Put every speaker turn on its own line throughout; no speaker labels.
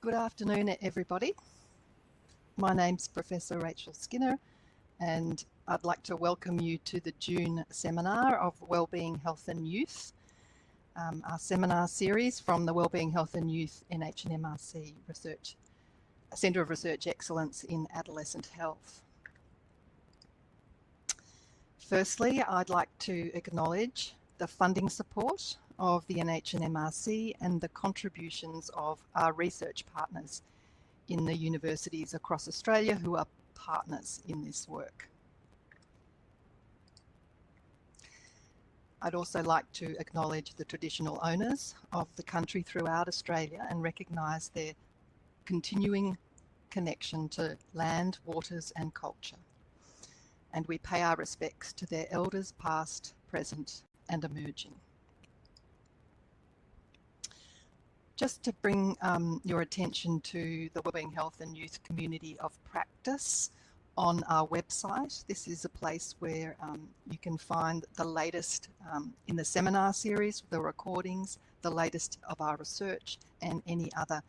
Good afternoon, everybody. My name's Professor Rachel Skinner, and I'd like to welcome you to the June seminar of Wellbeing, Health and Youth, our seminar series from the Wellbeing, Health and Youth NH&MRC Research Centre of Research Excellence in Adolescent Health. Firstly, I'd like to acknowledge the funding support of the NH&MRC and the contributions of our research partners in the universities across Australia who are partners in this work. I'd also like to acknowledge the traditional owners of the country throughout Australia and recognise their continuing connection to land, waters and culture. And we pay our respects to their elders past, present and emerging. Just to bring your attention to the Wellbeing, Health and Youth Community of Practice on our website. This is a place where you can find the latest in the seminar series, the recordings, the latest of our research and any other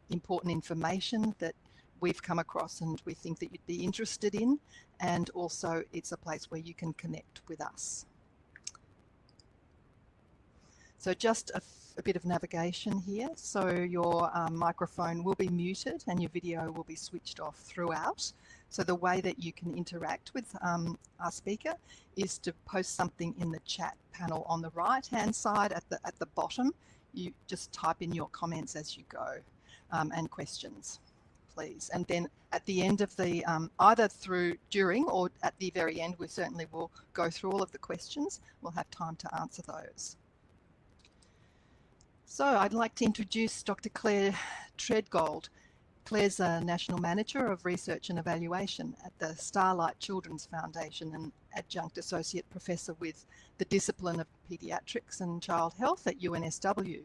important information that we've come across and we think that you'd be interested in. And also it's a place where you can connect with us. So just a bit of navigation here. So your microphone will be muted and your video will be switched off throughout. So the way that you can interact with our speaker is to post something in the chat panel on the right hand side at the bottom. You just type in your comments as you go and questions, please. And then at the end of the, either during or at the very end, we certainly will go through all of the questions. We'll have time to answer those. So I'd like to introduce Dr. Claire Treadgold. Claire's a National Manager of Research and Evaluation at the Starlight Children's Foundation and Adjunct Associate Professor with the discipline of Paediatrics and Child Health at UNSW.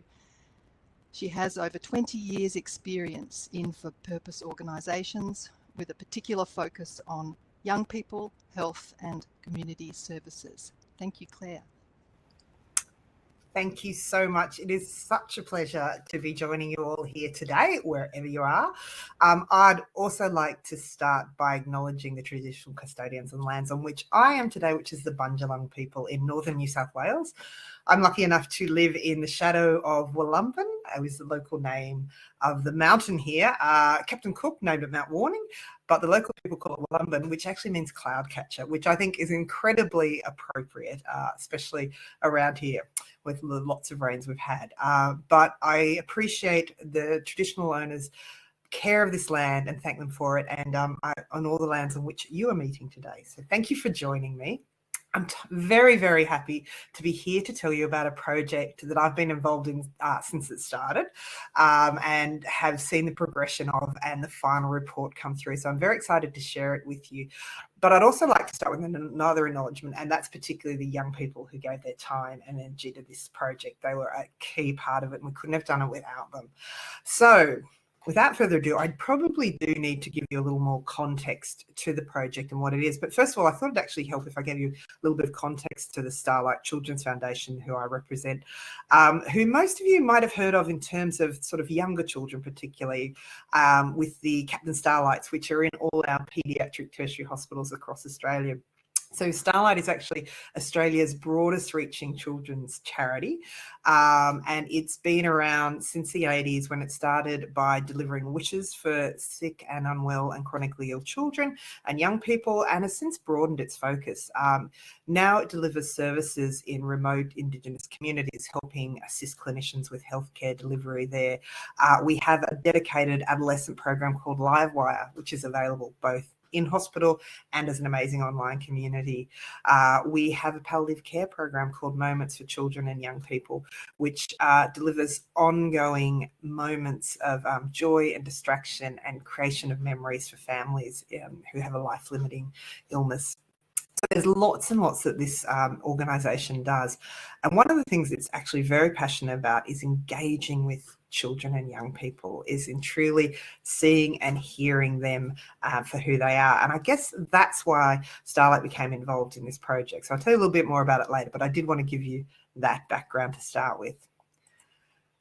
She has over 20 years experience in for-purpose organisations with a particular focus on young people, health and community services. Thank you, Claire.
Thank you so much. It is such a pleasure to be joining you all here today, wherever you are. I'd also like to start by acknowledging the traditional custodians and lands on which I am today, which is the Bundjalung people in northern New South Wales. I'm lucky enough to live in the shadow of Wellbeing, is the local name of the mountain here. Captain Cook named it Mount Warning, but the local people call it Wellbeing, which actually means cloud catcher, which I think is incredibly appropriate, especially around here with the lots of rains we've had. But I appreciate the traditional owners' care of this land and thank them for it, and on all the lands on which you are meeting today. So thank you for joining me. I'm very, very happy to be here to tell you about a project that I've been involved in since it started and have seen the progression of and the final report come through. So I'm very excited to share it with you. But I'd also like to start with another acknowledgement, and that's particularly the young people who gave their time and energy to this project. They were a key part of it and we couldn't have done it without them. So without further ado, I probably do need to give you a little more context to the project and what it is. But first of all, I thought it'd actually help if I gave you a little bit of context to the Starlight Children's Foundation, who I represent, who most of you might have heard of in terms of sort of younger children, particularly with the Captain Starlights, which are in all our paediatric tertiary hospitals across Australia. So Starlight is actually Australia's broadest reaching children's charity, and it's been around since the 80s when it started by delivering wishes for sick and unwell and chronically ill children and young people, and has since broadened its focus. Now it delivers services in remote Indigenous communities, helping assist clinicians with healthcare delivery there. We have a dedicated adolescent program called Livewire, which is available both in hospital and as an amazing online community. We have a palliative care program called Moments for Children and Young People, which delivers ongoing moments of joy and distraction and creation of memories for families who have a life-limiting illness. So there's lots and lots that this organisation does. And one of the things it's actually very passionate about is engaging with children and young people, is in truly seeing and hearing them for who they are. And I guess that's why Starlight became involved in this project. So I'll tell you a little bit more about it later, but I did want to give you that background to start with.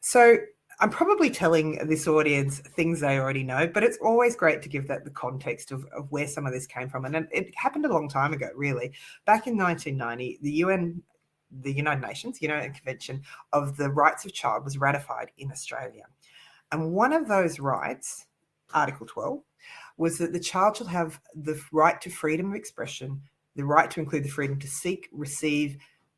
So I'm probably telling this audience things they already know, but it's always great to give that the context of where some of this came from. And it happened a long time ago, really. Back in 1990, the United Nations, Convention of the Rights of Child was ratified in Australia. And one of those rights, Article 12, was that the child shall have the right to freedom of expression, the right to include the freedom to seek, receive,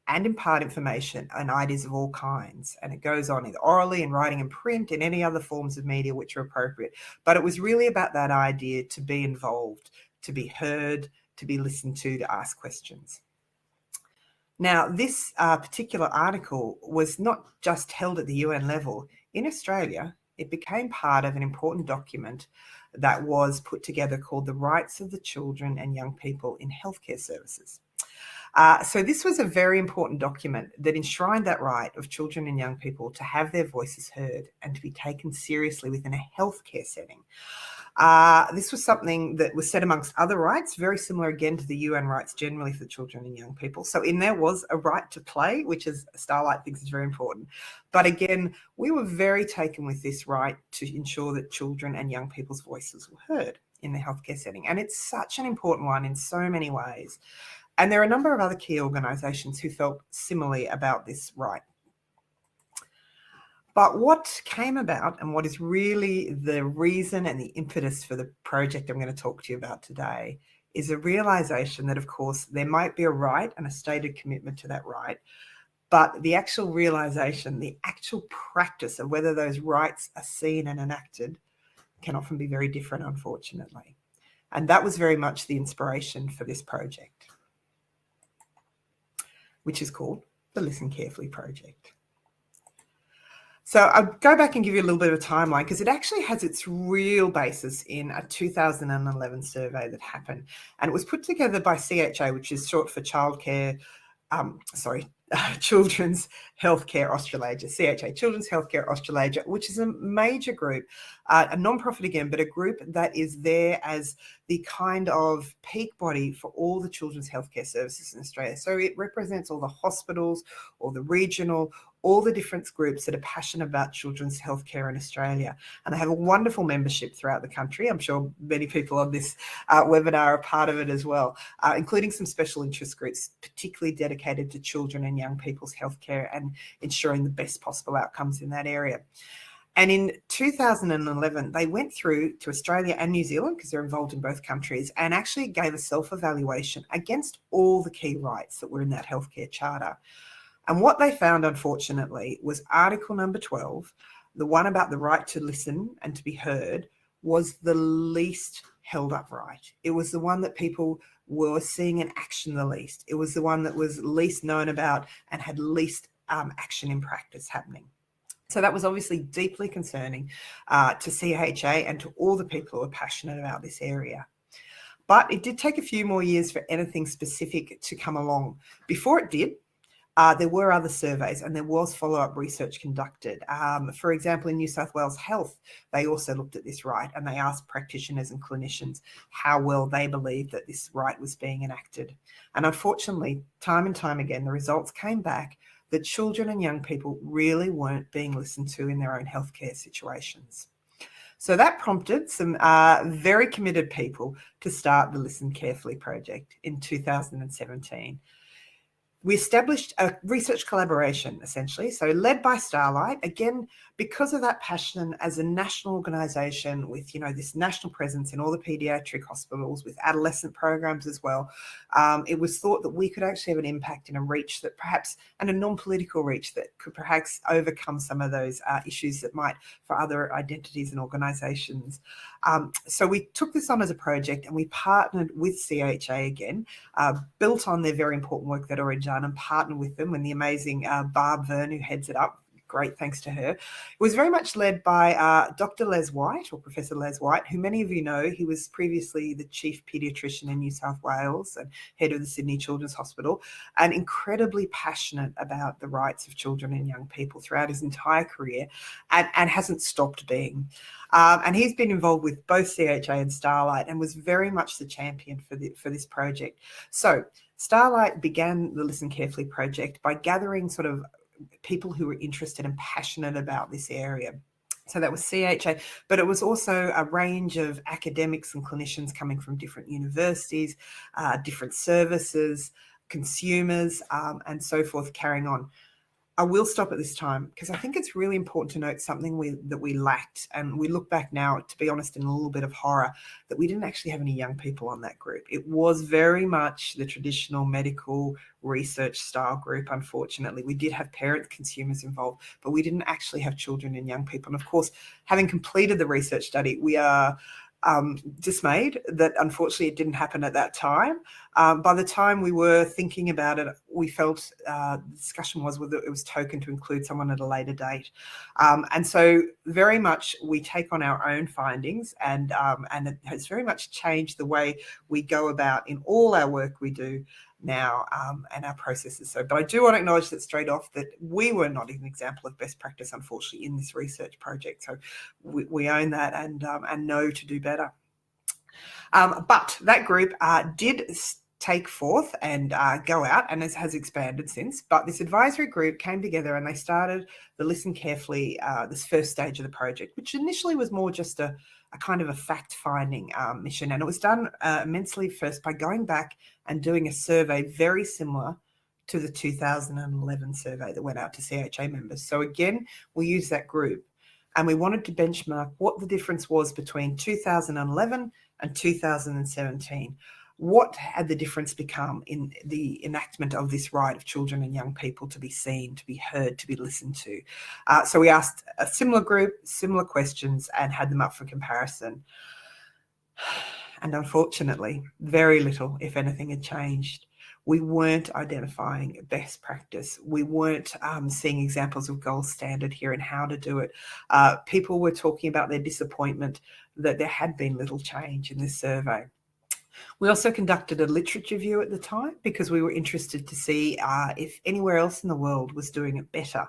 and impart information and ideas of all kinds. And it goes on in orally, in writing and print, in any other forms of media which are appropriate. But it was really about that idea to be involved, to be heard, to be listened to ask questions. Now, this particular article was not just held at the UN level. In Australia, it became part of an important document that was put together called the Rights of the Children and Young People in Healthcare Services. So this was a very important document that enshrined that right of children and young people to have their voices heard and to be taken seriously within a healthcare setting. This was something that was set amongst other rights, very similar again to the UN rights generally for children and young people. So in there was a right to play, which is Starlight thinks is very important. But again, we were very taken with this right to ensure that children and young people's voices were heard in the healthcare setting. And it's such an important one in so many ways. And there are a number of other key organisations who felt similarly about this right. But what came about and what is really the reason and the impetus for the project I'm going to talk to you about today is a realisation that, of course, there might be a right and a stated commitment to that right, but the actual realisation, the actual practice of whether those rights are seen and enacted can often be very different, unfortunately. And that was very much the inspiration for this project, which is called the Listen Carefully Project. So I'll go back and give you a little bit of a timeline because it actually has its real basis in a 2011 survey that happened. And it was put together by CHA, which is short for Children's Healthcare Australasia, CHA, Children's Healthcare Australasia, which is a major group, a non-profit again, but a group that is there as the kind of peak body for all the children's healthcare services in Australia. So it represents all the hospitals, all the regional, all the different groups that are passionate about children's healthcare in Australia. And they have a wonderful membership throughout the country. I'm sure many people on this webinar are part of it as well, including some special interest groups, particularly dedicated to children and young people's healthcare and ensuring the best possible outcomes in that area. And in 2011, they went through to Australia and New Zealand, because they're involved in both countries, and actually gave a self-evaluation against all the key rights that were in that healthcare charter. And what they found, unfortunately, was Article number 12, the one about the right to listen and to be heard, was the least held up right. It was the one that people were seeing in action the least. It was the one that was least known about and had least action in practice happening. So that was obviously deeply concerning to CHA and to all the people who are passionate about this area. But it did take a few more years for anything specific to come along. Before it did, there were other surveys and there was follow-up research conducted. For example, in New South Wales Health, they also looked at this right and they asked practitioners and clinicians how well they believed that this right was being enacted. And unfortunately, time and time again, the results came back that children and young people really weren't being listened to in their own healthcare situations. So that prompted some very committed people to start the Listen Carefully project in 2017. We established a research collaboration, essentially, so led by Starlight, again, because of that passion as a national organisation with, this national presence in all the paediatric hospitals, with adolescent programs as well. It was thought that we could actually have an impact in a reach that perhaps, and a non-political reach that could perhaps overcome some of those issues that might for other identities and organisations. So we took this on as a project and we partnered with CHA again, built on their very important work that already done and partnered with them when the amazing Barb Verne, who heads it up, great thanks to her. It was very much led by Dr. Les White, or Professor Les White, who many of you know. He was previously the chief paediatrician in New South Wales and head of the Sydney Children's Hospital, and incredibly passionate about the rights of children and young people throughout his entire career, and hasn't stopped being. And he's been involved with both CHA and Starlight and was very much the champion for this project. So Starlight began the Listen Carefully project by gathering sort of people who were interested and passionate about this area. So that was CHA, but it was also a range of academics and clinicians coming from different universities, different services, consumers, and so forth, carrying on. I will stop at this time because I think it's really important to note something that we lacked, and we look back now, to be honest, in a little bit of horror, that we didn't actually have any young people on that group. It was very much the traditional medical research style group. Unfortunately, we did have parent consumers involved, but we didn't actually have children and young people. And of course, having completed the research study, we are dismayed that unfortunately it didn't happen at that time. By the time we were thinking about it, we felt the discussion was whether it was token to include someone at a later date. And so very much we take on our own findings, and it has very much changed the way we go about in all our work we do now, and our processes. So, but I do want to acknowledge that straight off that we were not an example of best practice, unfortunately, in this research project. So we own that and know to do better. But that group did take forth and go out, and has expanded since. But this advisory group came together and they started the Listen Carefully, this first stage of the project, which initially was more just a kind of a fact-finding mission. And it was done immensely first by going back and doing a survey very similar to the 2011 survey that went out to CHA members. So again, we used that group and we wanted to benchmark what the difference was between 2011 and 2017. What had the difference become in the enactment of this right of children and young people to be seen, to be heard, to be listened to? So we asked a similar group, similar questions, and had them up for comparison. And unfortunately, very little, if anything, had changed. We weren't identifying best practice. We weren't seeing examples of gold standard here and how to do it. People were talking about their disappointment that there had been little change in this survey. We also conducted a literature review at the time because we were interested to see if anywhere else in the world was doing it better.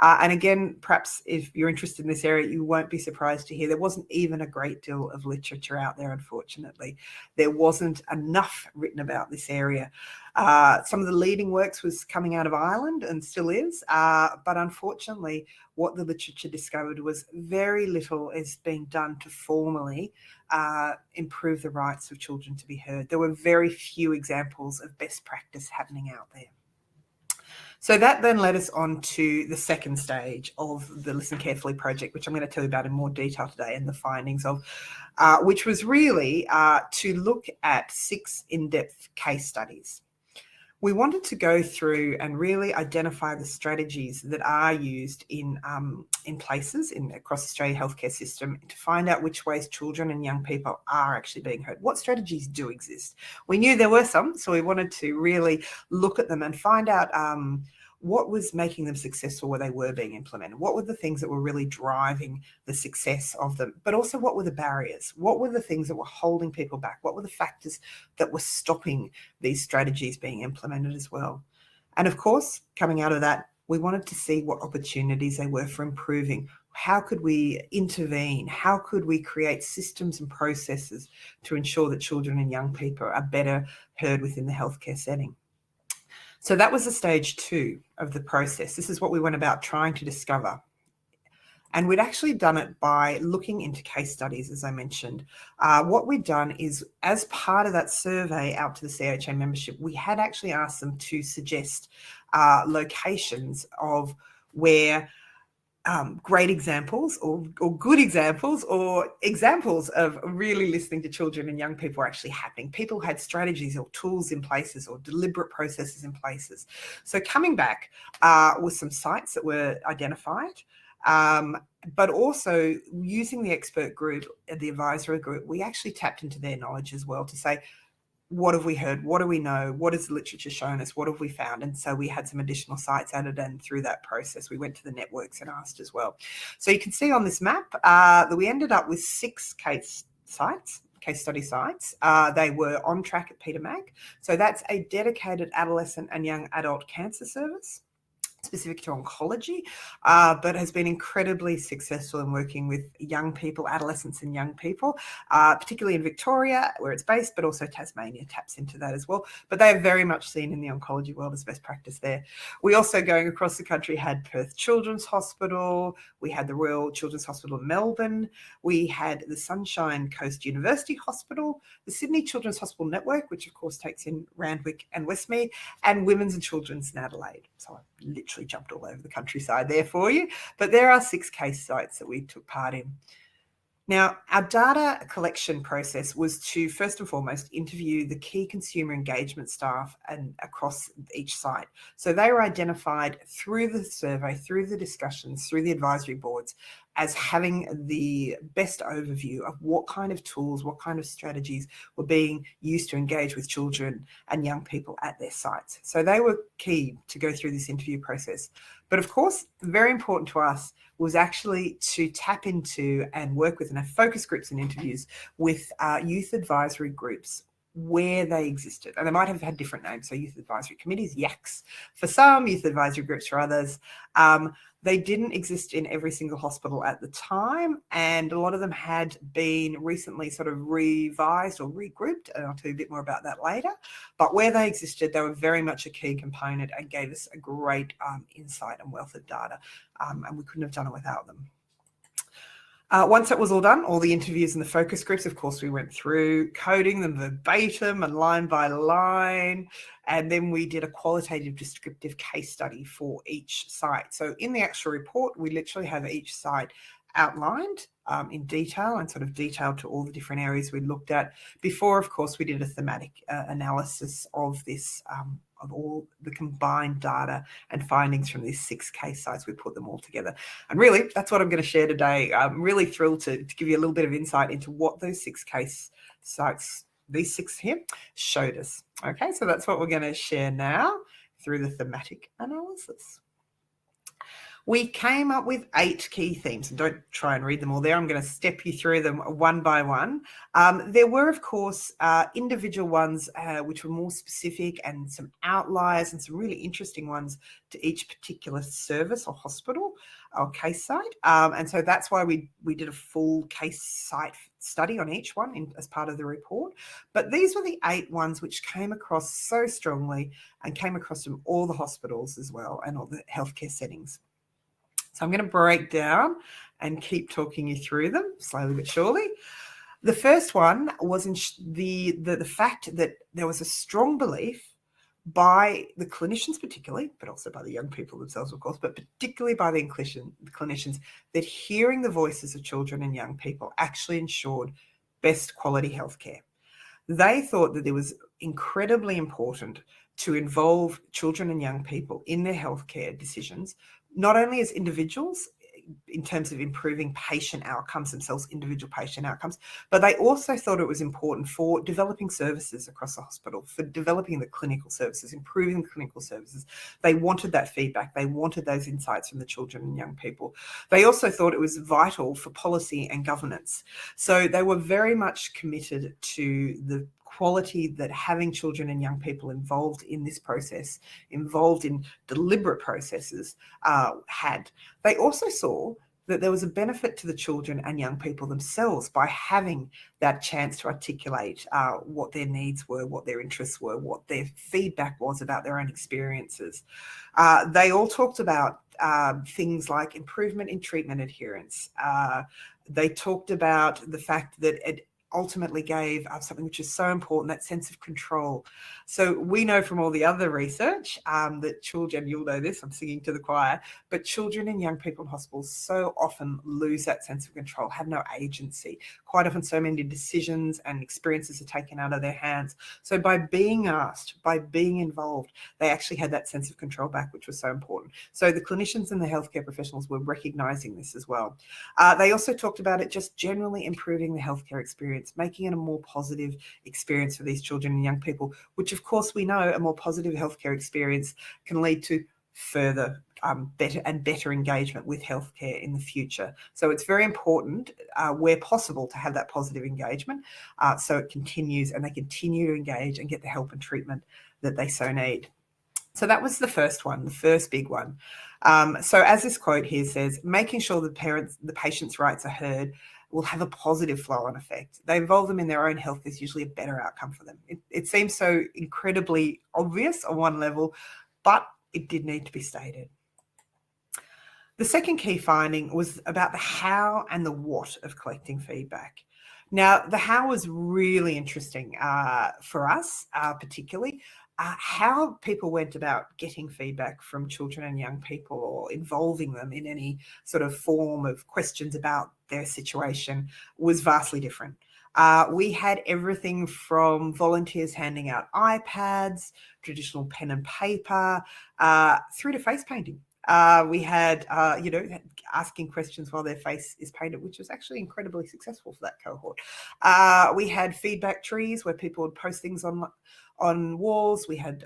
And again, perhaps if you're interested in this area, you won't be surprised to hear there wasn't even a great deal of literature out there, unfortunately. There wasn't enough written about this area. Some of the leading works was coming out of Ireland and still is, but unfortunately, what the literature discovered was very little is being done to formally improve the rights of children to be heard. There were very few examples of best practice happening out there. So that then led us on to the second stage of the Listen Carefully project, which I'm going to tell you about in more detail today, and the findings of, which was really to look at 6 in-depth case studies. We wanted to go through and really identify the strategies that are used in places across Australian healthcare system to find out which ways children and young people are actually being heard. What strategies do exist? We knew there were some, so we wanted to really look at them and find out what was making them successful where they were being implemented. What were the things that were really driving the success of them? But also, what were the barriers? What were the things that were holding people back? What were the factors that were stopping these strategies being implemented as well? And of course, coming out of that, we wanted to see what opportunities there were for improving. How could we intervene? How could we create systems and processes to ensure that children and young people are better heard within the healthcare setting? So that was the stage 2 of the process. This is what we went about trying to discover. And we'd actually done it by looking into case studies, as I mentioned. What we'd done is, as part of that survey out to the CHA membership, we had actually asked them to suggest locations of where great examples or good examples or examples of really listening to children and young people are actually happening. People had strategies or tools in places or deliberate processes in places. So coming back with some sites that were identified, but also using the expert group, the advisory group, we actually tapped into their knowledge as well to say, what have we heard? What do we know? What has the literature shown us? What have we found? And so we had some additional sites added, and through that process, we went to the networks and asked as well. So you can see on this map that we ended up with 6 case study sites. They were on track at Peter Mac. So that's a dedicated adolescent and young adult cancer service. specific to oncology, but has been incredibly successful in working with young people, adolescents and young people, particularly in Victoria, where it's based, but also Tasmania taps into that as well. But they are very much seen in the oncology world as best practice there. We also, going across the country, had Perth Children's Hospital, we had the Royal Children's Hospital in Melbourne, we had the Sunshine Coast University Hospital, the Sydney Children's Hospital Network, which of course takes in Randwick and Westmead, and Women's and Children's in Adelaide. So I literally jumped all over the countryside there for you, but there are 6 case sites that we took part in. Now, our data collection process was to first and foremost interview the key consumer engagement staff and across each site. So they were identified through the survey, through the discussions, through the advisory boards as having the best overview of what kind of tools, what kind of strategies were being used to engage with children and young people at their sites. So they were key to go through this interview process. But of course, very important to us was actually to tap into and work with and have focus groups and interviews with youth advisory groups where they existed. And they might have had different names. So youth advisory committees, YACs for some, youth advisory groups for others. They didn't exist in every single hospital at the time, and a lot of them had been recently sort of revised or regrouped, and I'll tell you a bit more about that later. But where they existed, they were very much a key component and gave us a great insight and wealth of data, and we couldn't have done it without them. Once that was all done, all the interviews and the focus groups, of course, we went through coding them verbatim and line by line. And then we did a qualitative descriptive case study for each site. So in the actual report, we literally have each site outlined in detail and sort of detailed to all the different areas we looked at. Before, of course, we did a thematic analysis of this, of all the combined data and findings from these 6 case sites. We put them all together. And really, that's what I'm going to share today. I'm really thrilled to give you a little bit of insight into what those 6 case sites, these 6 here, showed us. Okay, so that's what we're going to share now through the thematic analysis. We came up with 8 key themes, and don't try and read them all there. I'm going to step you through them one by one. There were, of course, individual ones which were more specific and some outliers and some really interesting ones to each particular service or hospital or case site. And so that's why we did a full case site study on each one as part of the report. But these were the 8 ones which came across so strongly and came across from all the hospitals as well and all the healthcare settings. So I'm going to break down and keep talking you through them slowly but surely. The first one was the fact that there was a strong belief by the clinicians particularly, but also by the young people themselves, of course, but particularly by the clinicians, that hearing the voices of children and young people actually ensured best quality healthcare. They thought that it was incredibly important to involve children and young people in their healthcare decisions, not only as individuals in terms of improving patient outcomes themselves, individual patient outcomes, but they also thought it was important for developing services across the hospital, for developing the clinical services, improving the clinical services. They wanted that feedback. They wanted those insights from the children and young people. They also thought it was vital for policy and governance. So they were very much committed to the quality that having children and young people involved in this process, involved in deliberate processes, had. They also saw that there was a benefit to the children and young people themselves by having that chance to articulate what their needs were, what their interests were, what their feedback was about their own experiences. They all talked about things like improvement in treatment adherence. They talked about the fact that it ultimately gave something which is so important, that sense of control. So we know from all the other research that children, you'll know this, I'm singing to the choir, but children and young people in hospitals so often lose that sense of control, have no agency. Quite often so many decisions and experiences are taken out of their hands. So by being asked, by being involved, they actually had that sense of control back, which was so important. So the clinicians and the healthcare professionals were recognising this as well. They also talked about it just generally improving the healthcare experience, making it a more positive experience for these children and young people, which of course we know a more positive healthcare experience can lead to further better engagement with healthcare in the future. So it's very important where possible to have that positive engagement so it continues and they continue to engage and get the help and treatment that they so need. So that was the first one, the first big one. So as this quote here says, making sure the patient's rights are heard will have a positive flow-on effect. They involve them in their own health. There's usually a better outcome for them. It seems so incredibly obvious on one level, but it did need to be stated. The second key finding was about the how and the what of collecting feedback. Now, the how was really interesting for us, particularly. How people went about getting feedback from children and young people or involving them in any sort of form of questions about their situation was vastly different. We had everything from volunteers handing out iPads, traditional pen and paper, through to face painting. We had, asking questions while their face is painted, which was actually incredibly successful for that cohort. We had feedback trees where people would post things on walls. We had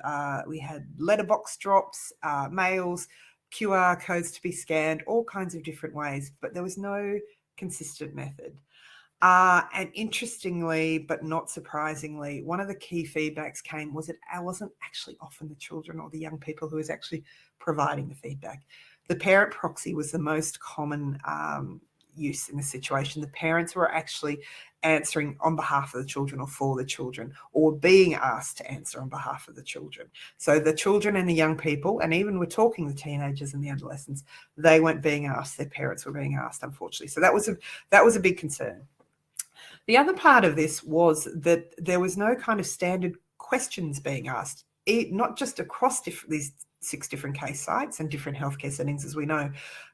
letterbox drops, mails, QR codes to be scanned, all kinds of different ways, but there was no consistent method. And interestingly, but not surprisingly, one of the key feedbacks came was that it wasn't actually often the children or the young people who was actually providing the feedback. The parent proxy was the most common use in the situation. The parents were actually answering on behalf of the children or for the children, or being asked to answer on behalf of the children. So the children and the young people, and even we're talking the teenagers and the adolescents, they weren't being asked, their parents were being asked, unfortunately. So that was a big concern. The other part of this was that there was no kind of standard questions being asked, not just across these 6 different case sites and different healthcare settings, as we know,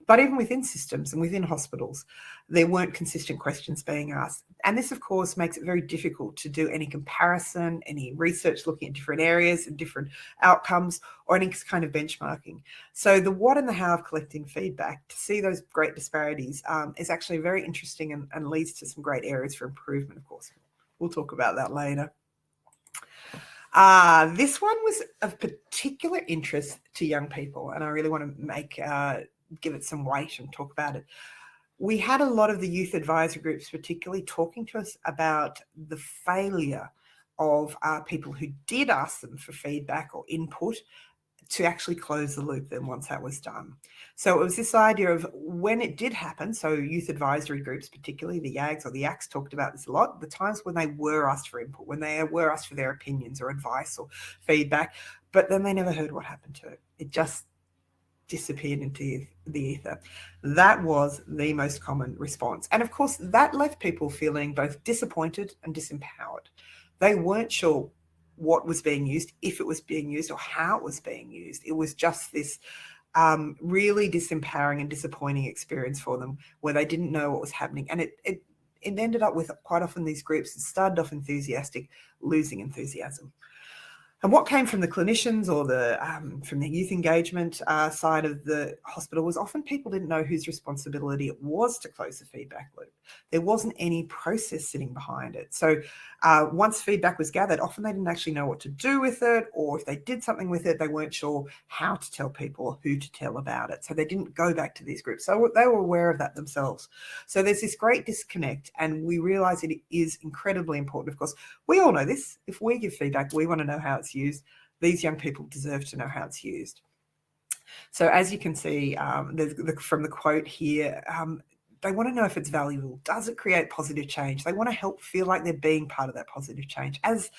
but even within systems and within hospitals, there weren't consistent questions being asked. And this, of course, makes it very difficult to do any comparison, any research looking at different areas and different outcomes, or any kind of benchmarking. So the what and the how of collecting feedback, to see those great disparities, is actually very interesting and leads to some great areas for improvement, of course. We'll talk about that later. This one was of particular interest to young people, and I really want to give it some weight and talk about it. We had a lot of the youth advisory groups particularly talking to us about the failure of people who did ask them for feedback or input to actually close the loop then once that was done. So it was this idea of when it did happen, so youth advisory groups, particularly the YAGs or the ACTs talked about this a lot, the times when they were asked for input, when they were asked for their opinions or advice or feedback, but then they never heard what happened to it. It just disappeared into the ether. That was the most common response. And of course, that left people feeling both disappointed and disempowered. They weren't sure what was being used, if it was being used, or how it was being used. It was just this really disempowering and disappointing experience for them where they didn't know what was happening. And it ended up with quite often these groups that started off enthusiastic, losing enthusiasm. And what came from the clinicians or from the youth engagement side of the hospital was often people didn't know whose responsibility it was to close the feedback loop. There wasn't any process sitting behind it. So once feedback was gathered, often they didn't actually know what to do with it, or if they did something with it, they weren't sure how to tell people or who to tell about it. So they didn't go back to these groups. So they were aware of that themselves. So there's this great disconnect, and we realise it is incredibly important. Of course, we all know this. If we give feedback, we want to know how it's used. These young people deserve to know how it's used. So as you can see from the quote here, they want to know if it's valuable. Does it create positive change? They want to help feel like they're being part of that positive change as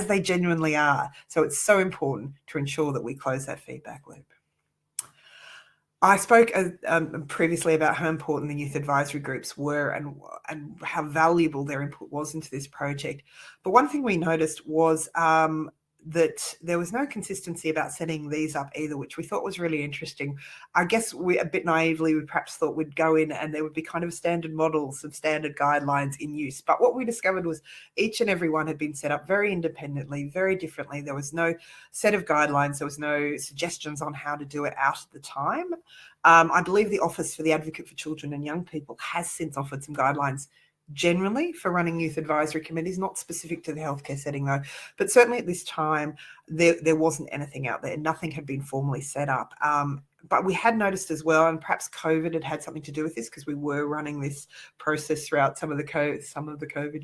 they genuinely are. So it's so important to ensure that we close that feedback loop. I spoke previously about how important the youth advisory groups were and how valuable their input was into this project. But one thing we noticed was that there was no consistency about setting these up either, which we thought was really interesting. I guess we a bit naively, we perhaps thought we'd go in and there would be kind of standard models, some standard guidelines in use. But what we discovered was each and every one had been set up very independently, very differently. There was no set of guidelines. There was no suggestions on how to do it out at the time. I believe the Office for the Advocate for Children and Young People has since offered some guidelines generally for running youth advisory committees, not specific to the healthcare setting though, but certainly at this time there wasn't anything out there. Nothing had been formally set up. But we had noticed as well, and perhaps COVID had something to do with this, because we were running this process throughout many of the COVID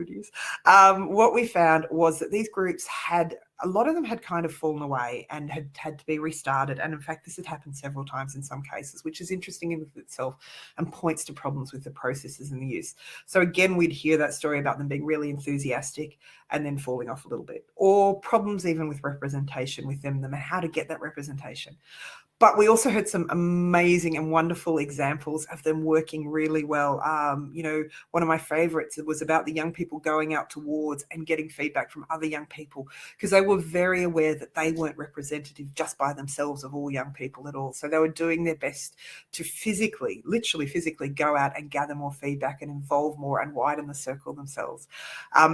years. What we found was that these groups a lot of them had kind of fallen away and had to be restarted. And in fact, this had happened several times in some cases, which is interesting in itself and points to problems with the processes and the use. So again, we'd hear that story about them being really enthusiastic and then falling off a little bit, or problems even with representation within them and how to get that representation. But we also heard some amazing and wonderful examples of them working really well. One of my favorites was about the young people going out to wards and getting feedback from other young people, because they were very aware that they weren't representative just by themselves of all young people at all. So they were doing their best to literally physically go out and gather more feedback and involve more and widen the circle themselves.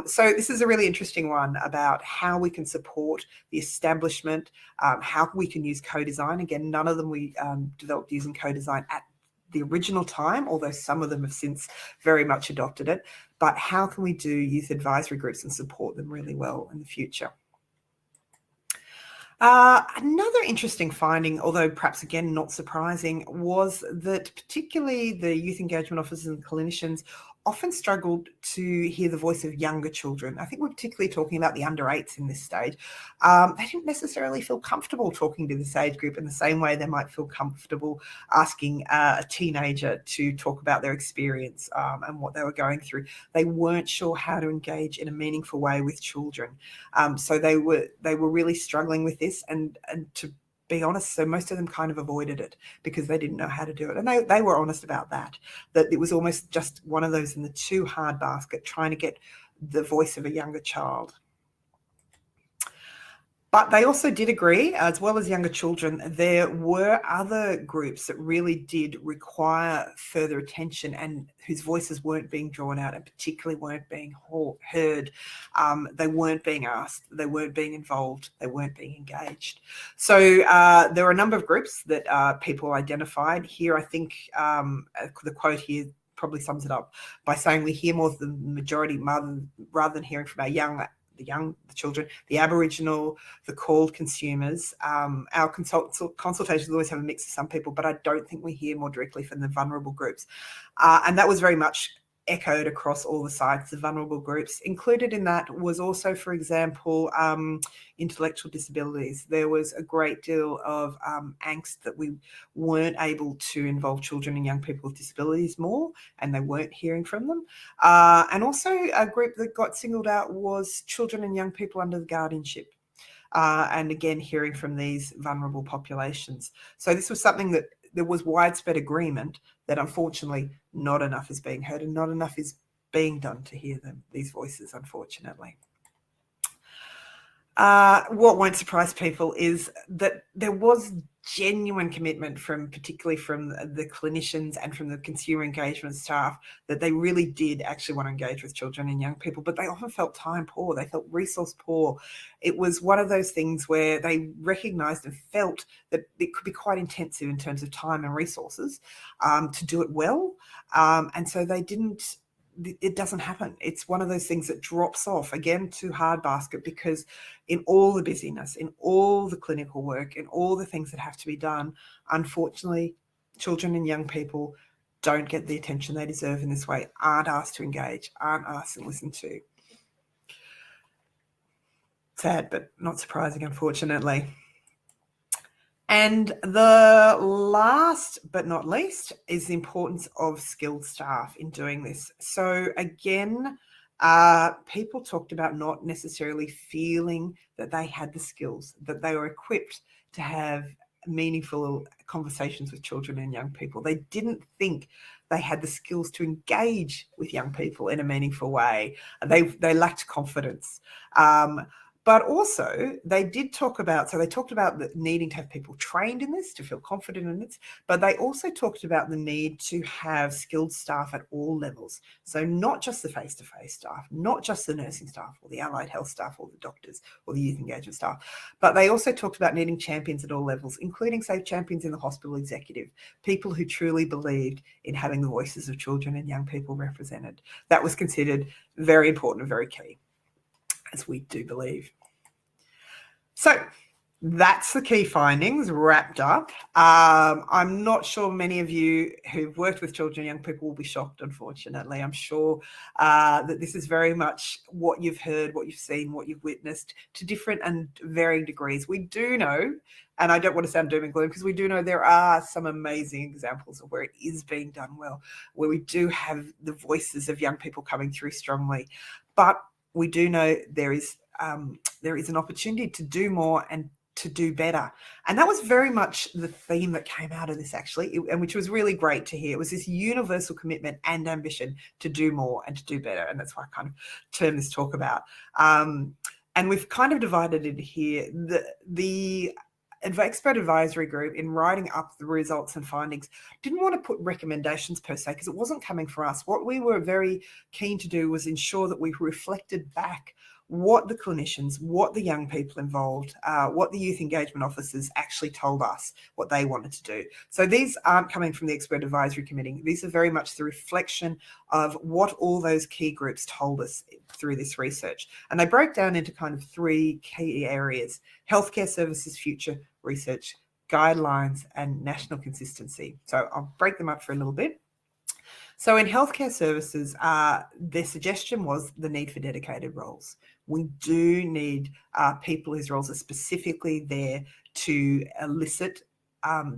So this is a really interesting one about how we can support the establishment, how we can use co-design. Again, none of them we developed using co-design at the original time, although some of them have since very much adopted it. But how can we do youth advisory groups and support them really well in the future? Another interesting finding, although perhaps again not surprising, was that particularly the youth engagement officers and clinicians often struggled to hear the voice of younger children. I think we're particularly talking about the under 8s in this stage. They didn't necessarily feel comfortable talking to this age group in the same way they might feel comfortable asking a teenager to talk about their experience and what they were going through. They weren't sure how to engage in a meaningful way with children. So they were really struggling with this, and to be honest, so most of them kind of avoided it because they didn't know how to do it. And they were honest about that it was almost just one of those in the too hard basket, trying to get the voice of a younger child. But they also did agree, as well as younger children, there were other groups that really did require further attention and whose voices weren't being drawn out and particularly weren't being heard. They weren't being asked, they weren't being involved, they weren't being engaged. So there were a number of groups that people identified. Here, I think the quote here probably sums it up by saying we hear more than the majority rather than hearing from the children, the Aboriginal, the called consumers. Our consultations always have a mix of some people, but I don't think we hear more directly from the vulnerable groups. And that was very much echoed across all the sites of vulnerable groups. Included in that was also, for example, intellectual disabilities. There was a great deal of angst that we weren't able to involve children and young people with disabilities more, and they weren't hearing from them. And also a group that got singled out was children and young people under the guardianship. And again, hearing from these vulnerable populations. So this was something that there was widespread agreement that unfortunately not enough is being heard and not enough is being done to hear them, these voices, unfortunately. What won't surprise people is that there was genuine commitment particularly from the clinicians and from the consumer engagement staff, that they really did actually want to engage with children and young people, but they often felt time poor, they felt resource poor. It was one of those things where they recognised and felt that it could be quite intensive in terms of time and resources to do it well, and so it doesn't happen. It's one of those things that drops off, again, too hard basket, because in all the busyness, in all the clinical work, in all the things that have to be done, unfortunately, children and young people don't get the attention they deserve in this way, aren't asked to engage, aren't asked and listened to. Sad, but not surprising, unfortunately. And the last but not least is the importance of skilled staff in doing this. So again, people talked about not necessarily feeling that they had the skills, that they were equipped to have meaningful conversations with children and young people. They didn't think they had the skills to engage with young people in a meaningful way. They lacked confidence. But also they did talk about, so they talked about the needing to have people trained in this, to feel confident in it, but they also talked about the need to have skilled staff at all levels. So not just the face-to-face staff, not just the nursing staff or the allied health staff or the doctors or the youth engagement staff, but they also talked about needing champions at all levels, including, say, champions in the hospital executive, people who truly believed in having the voices of children and young people represented. That was considered very important and very key, as we do believe. So That's the key findings wrapped up. I'm not sure many of you who've worked with children and young people will be shocked, unfortunately. I'm sure that this is very much what you've heard, what you've seen, what you've witnessed to different and varying degrees. We do know, and I don't want to sound doom and gloom, because we do know there are some amazing examples of where it is being done well, where we do have the voices of young people coming through strongly. But we do know there is an opportunity to do more and to do better. And that was very much the theme that came out of this, actually, and which was really great to hear. It was this universal commitment and ambition to do more and to do better. And that's why I kind of termed this talk about. And we've kind of divided it here. The expert advisory group, in writing up the results and findings, didn't want to put recommendations per se, because it wasn't coming from us. What we were very keen to do was ensure that we reflected back what the clinicians, what the young people involved, what the youth engagement officers actually told us, what they wanted to do. So these aren't coming from the expert advisory committee. These are very much the reflection of what all those key groups told us through this research. And they broke down into kind of three key areas: healthcare services future research, guidelines, and national consistency. So I'll break them up for a little bit. So in healthcare services, their suggestion was the need for dedicated roles. We do need people whose roles are specifically there to elicit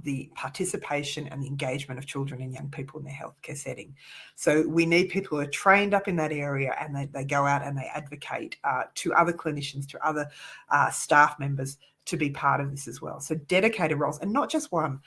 the participation and the engagement of children and young people in their healthcare setting. So we need people who are trained up in that area, and they go out and they advocate to other clinicians, to other staff members, to be part of this as well. So dedicated roles, and not just one.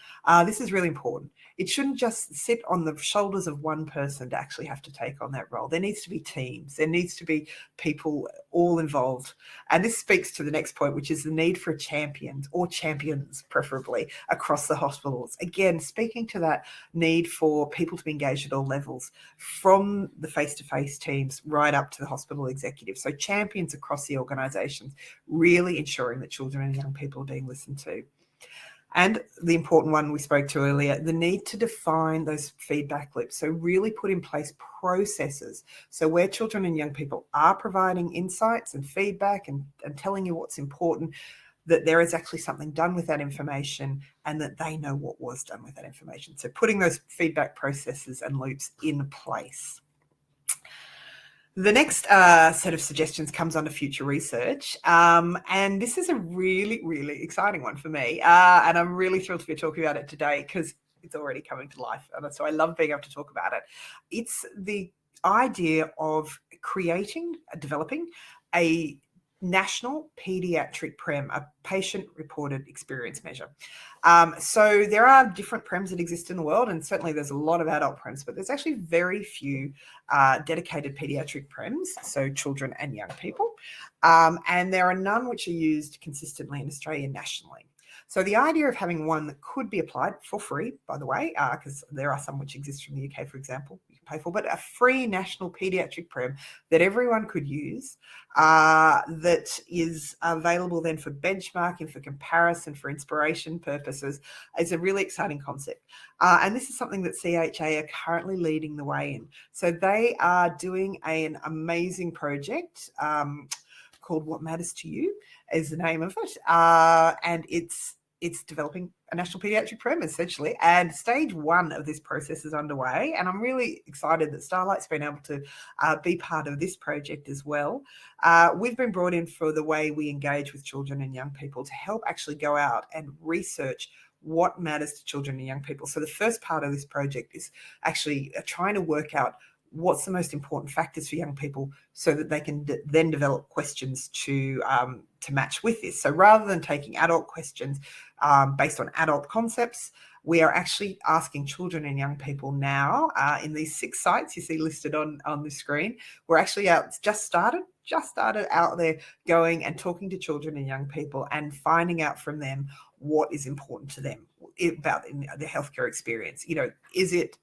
This is really important. It shouldn't just sit on the shoulders of one person to actually have to take on that role. There needs to be teams. There needs to be people all involved. And this speaks to the next point, which is the need for champions, or champions preferably, across the hospitals. Again, speaking to that need for people to be engaged at all levels, from the face-to-face teams right up to the hospital executive. So champions across the organisations, really ensuring that children and young people are being listened to. And the important one we spoke to earlier, the need to define those feedback loops. So really put in place processes. So where children and young people are providing insights and feedback and telling you what's important, that there is actually something done with that information, and that they know what was done with that information. So putting those feedback processes and loops in place. The next set of suggestions comes under future research, and this is a really, really exciting one for me, and I'm really thrilled to be talking about it today, because it's already coming to life, and so I love being able to talk about it. It's the idea of developing a national paediatric PREM, a patient-reported experience measure. So there are different PREMs that exist in the world, and certainly there's a lot of adult PREMs, but there's actually very few dedicated paediatric PREMs, so children and young people. And there are none which are used consistently in Australia nationally. So the idea of having one that could be applied for free, by the way, because there are some which exist from the UK, for example, you can pay for, but a free national paediatric PREM that everyone could use, that is available then for benchmarking, for comparison, for inspiration purposes, is a really exciting concept. And this is something that CHA are currently leading the way in. So they are doing an amazing project called What Matters to You is the name of it. And it's developing a national paediatric PREM, essentially. And stage one of this process is underway. And I'm really excited that Starlight's been able to be part of this project as well. We've been brought in for the way we engage with children and young people to help actually go out and research what matters to children and young people. So the first part of this project is actually trying to work out what's the most important factors for young people, so that they can then develop questions to match with this. So rather than taking adult questions based on adult concepts, we are actually asking children and young people now in these 6 sites you see listed on the screen. We're actually just started out there going and talking to children and young people and finding out from them what is important to them about their healthcare experience. You know, is it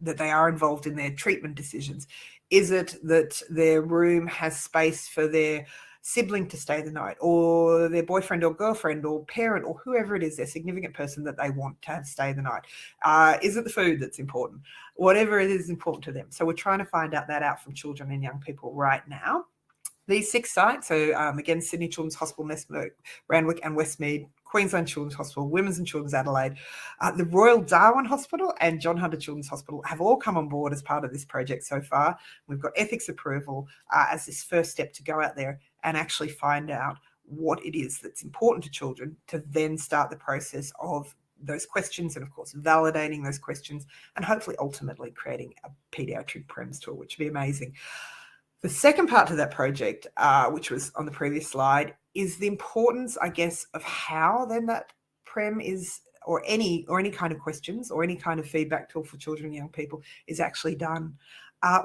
that they are involved in their treatment decisions? Is it that their room has space for their sibling to stay the night, or their boyfriend or girlfriend or parent or whoever it is, their significant person that they want to have stay the night? Is it the food that's important? Whatever it is important to them. So we're trying to find out from children and young people right now. These 6 sites, so again, Sydney Children's Hospital, Randwick and Westmead, Queensland Children's Hospital, Women's and Children's Adelaide, the Royal Darwin Hospital and John Hunter Children's Hospital have all come on board as part of this project so far. We've got ethics approval as this first step to go out there and actually find out what it is that's important to children, to then start the process of those questions and, of course, validating those questions and hopefully ultimately creating a paediatric PREMS tool, which would be amazing. The second part to that project, which was on the previous slide, is the importance, I guess, of how then that PREM is, or any kind of questions or any kind of feedback tool for children and young people is actually done.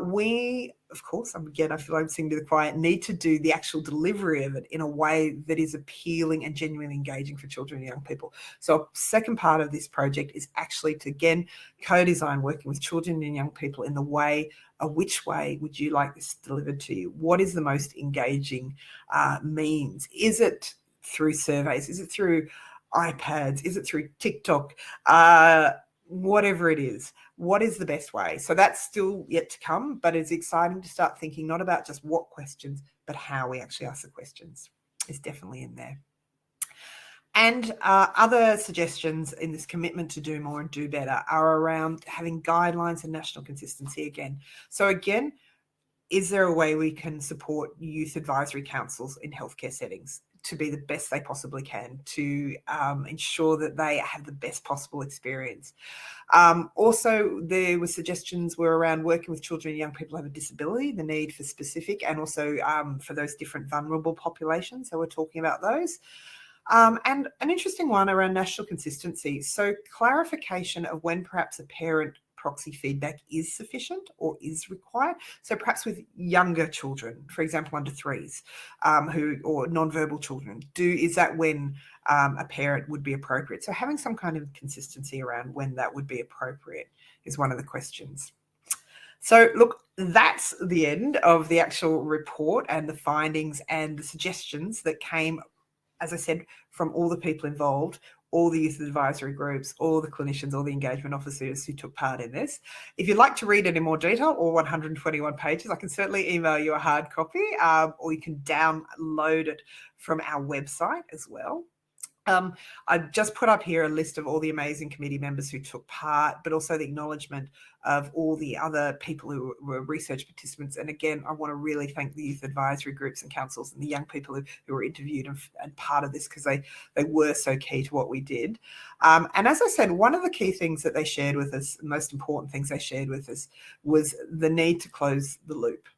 We, of course, again, I feel I'm singing to the choir, need to do the actual delivery of it in a way that is appealing and genuinely engaging for children and young people. So a second part of this project is actually to, again, co-design working with children and young people in the way, which way would you like this delivered to you? What is the most engaging means? Is it through surveys? Is it through iPads? Is it through TikTok? Whatever it is, what is the best way? So that's still yet to come, but it's exciting to start thinking not about just what questions, but how we actually ask the questions is definitely in there. And other suggestions in this commitment to do more and do better are around having guidelines and national consistency again. So again, is there a way we can support youth advisory councils in healthcare settings to be the best they possibly can, to ensure that they have the best possible experience? Also, there were suggestions were around working with children and young people who have a disability, the need for specific and also for those different vulnerable populations. So we're talking about those. And an interesting one around national consistency. So clarification of when perhaps a parent proxy feedback is sufficient or is required. So perhaps with younger children, for example, under 3s, or non-verbal children, is that when a parent would be appropriate? So having some kind of consistency around when that would be appropriate is one of the questions. So look, that's the end of the actual report and the findings and the suggestions that came, as I said, from all the people involved, all the youth advisory groups, all the clinicians, all the engagement officers who took part in this. If you'd like to read it in more detail, all 121 pages, I can certainly email you a hard copy, or you can download it from our website as well. I've just put up here a list of all the amazing committee members who took part, but also the acknowledgement of all the other people who were research participants. And again, I want to really thank the youth advisory groups and councils and the young people who were interviewed and part of this, because they were so key to what we did. And as I said, one of the key things that they shared with us, the most important things they shared with us, was the need to close the loop.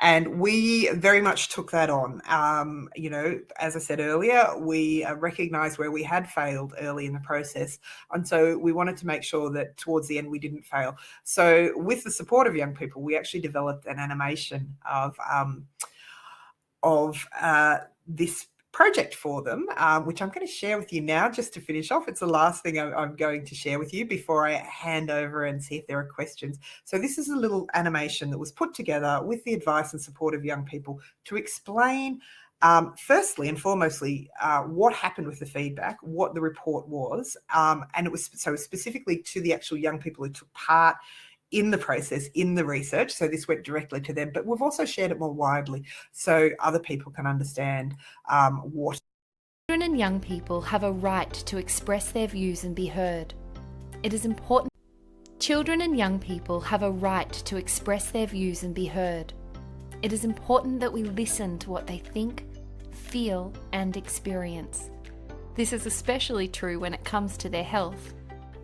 And we very much took that on. As I said earlier, we recognised where we had failed early in the process. And so we wanted to make sure that towards the end we didn't fail. So with the support of young people, we actually developed an animation of this project for them, which I'm going to share with you now just to finish off. It's the last thing I'm going to share with you before I hand over and see if there are questions. So this is a little animation that was put together with the advice and support of young people to explain, firstly and foremostly, what happened with the feedback, what the report was, and it was so specifically to the actual young people who took part in the process, in the research. So this went directly to them, but we've also shared it more widely so other people can understand what.
Children and young people have a right to express their views and be heard. It is important. Children and young people have a right to express their views and be heard. It is important that we listen to what they think, feel, and experience. This is especially true when it comes to their health.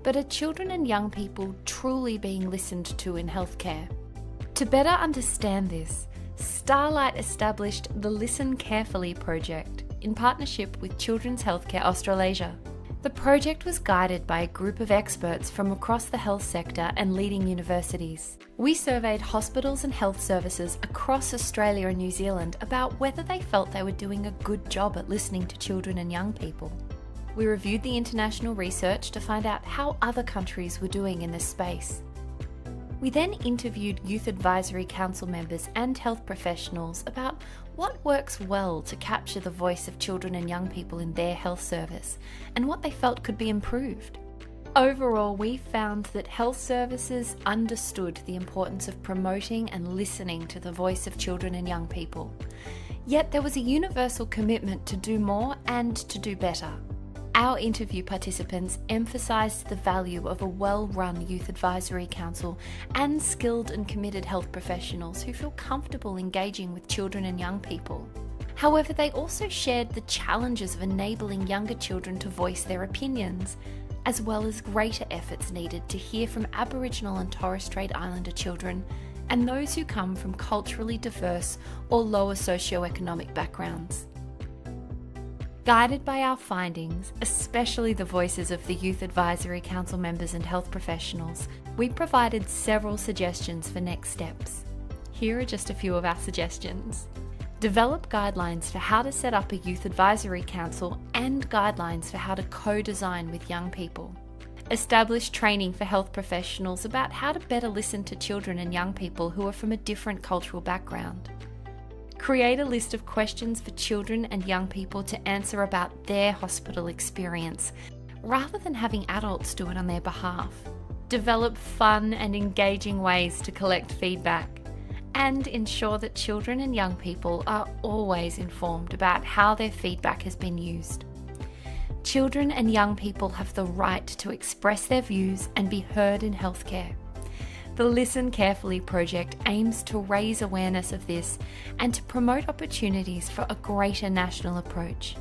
But are children and young people truly being listened to in healthcare? To better understand this, Starlight established the Listen Carefully project in partnership with Children's Healthcare Australasia. The project was guided by a group of experts from across the health sector and leading universities. We surveyed hospitals and health services across Australia and New Zealand about whether they felt they were doing a good job at listening to children and young people. We reviewed the international research to find out how other countries were doing in this space. We then interviewed Youth Advisory Council members and health professionals about what works well to capture the voice of children and young people in their health service and what they felt could be improved. Overall, we found that health services understood the importance of promoting and listening to the voice of children and young people. Yet there was a universal commitment to do more and to do better. Our interview participants emphasised the value of a well-run youth advisory council and skilled and committed health professionals who feel comfortable engaging with children and young people. However, they also shared the challenges of enabling younger children to voice their opinions, as well as greater efforts needed to hear from Aboriginal and Torres Strait Islander children and those who come from culturally diverse or lower socioeconomic backgrounds. Guided by our findings, especially the voices of the Youth Advisory Council members and health professionals, we provided several suggestions for next steps. Here are just a few of our suggestions. Develop guidelines for how to set up a Youth Advisory Council and guidelines for how to co-design with young people. Establish training for health professionals about how to better listen to children and young people who are from a different cultural background. Create a list of questions for children and young people to answer about their hospital experience, rather than having adults do it on their behalf. Develop fun and engaging ways to collect feedback, and ensure that children and young people are always informed about how their feedback has been used. Children and young people have the right to express their views and be heard in healthcare. The Listen Carefully project aims to raise awareness of this and to promote opportunities for a greater national approach.